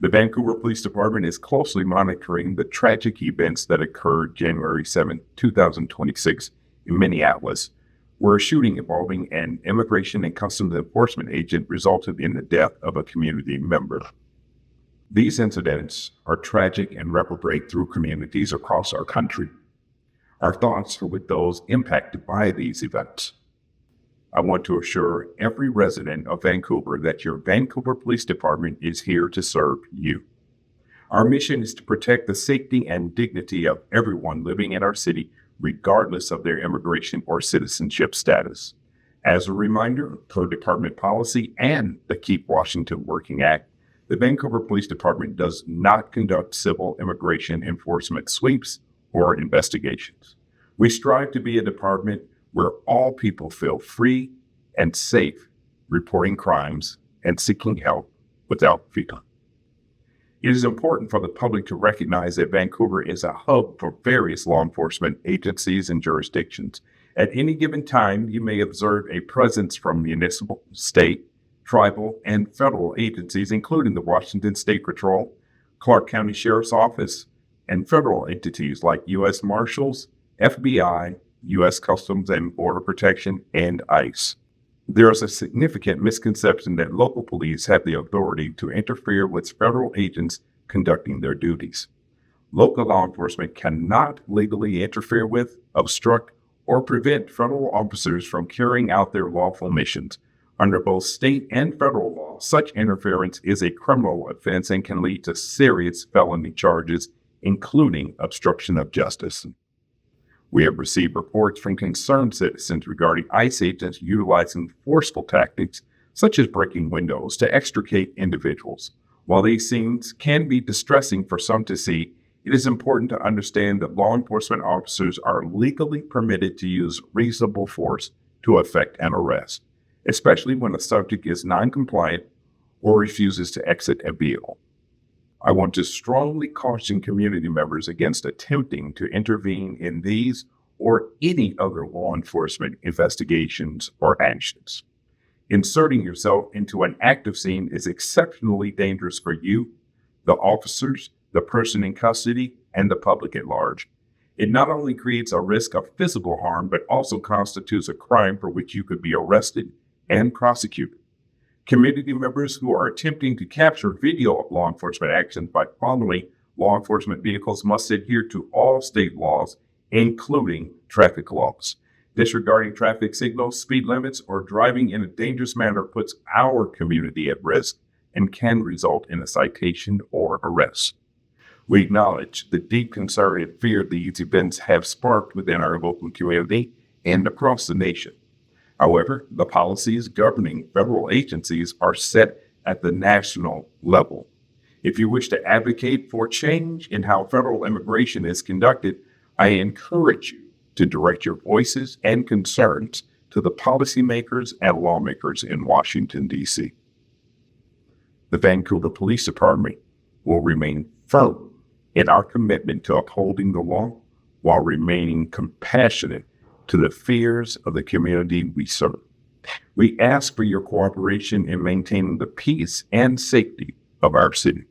The Vancouver Police Department is closely monitoring the tragic events that occurred January 7, 2026 in Minneapolis, where a shooting involving an immigration and customs enforcement agent resulted in the death of a community member. These incidents are tragic and reverberate through communities across our country. Our thoughts are with those impacted by these events. I want to assure every resident of Vancouver that your Vancouver Police Department is here to serve you. Our mission is to protect the safety and dignity of everyone living in our city, regardless of their immigration or citizenship status. As a reminder, per department policy and the Keep Washington Working Act, the Vancouver Police Department does not conduct civil immigration enforcement sweeps or investigations. We strive to be a department where all people feel free and safe reporting crimes and seeking help without fear. It is important for the public to recognize that Vancouver is a hub for various law enforcement agencies and jurisdictions. At any given time, you may observe a presence from municipal, state, tribal, and federal agencies, including the Washington State Patrol, Clark County Sheriff's Office, and federal entities like U.S. Marshals, FBI, U.S. Customs and Border Protection, and ICE. There is a significant misconception that local police have the authority to interfere with federal agents conducting their duties. Local law enforcement cannot legally interfere with, obstruct, or prevent federal officers from carrying out their lawful missions. Under both state and federal law, such interference is a criminal offense and can lead to serious felony charges, including obstruction of justice. We have received reports from concerned citizens regarding ICE agents utilizing forceful tactics, such as breaking windows, to extricate individuals. While these scenes can be distressing for some to see, it is important to understand that law enforcement officers are legally permitted to use reasonable force to effect an arrest, especially when the subject is non-compliant or refuses to exit a vehicle. I want to strongly caution community members against attempting to intervene in these or any other law enforcement investigations or actions. Inserting yourself into an active scene is exceptionally dangerous for you, the officers, the person in custody, and the public at large. It not only creates a risk of physical harm, but also constitutes a crime for which you could be arrested and prosecuted. Community members who are attempting to capture video of law enforcement actions by following law enforcement vehicles must adhere to all state laws, including traffic laws. Disregarding traffic signals, speed limits, or driving in a dangerous manner puts our community at risk and can result in a citation or arrest. We acknowledge the deep concern and fear these events have sparked within our local community and across the nation. However, the policies governing federal agencies are set at the national level. If you wish to advocate for change in how federal immigration is conducted, I encourage you to direct your voices and concerns to the policymakers and lawmakers in Washington, D.C. The Vancouver Police Department will remain firm in our commitment to upholding the law while remaining compassionate to the fears of the community we serve. We ask for your cooperation in maintaining the peace and safety of our city.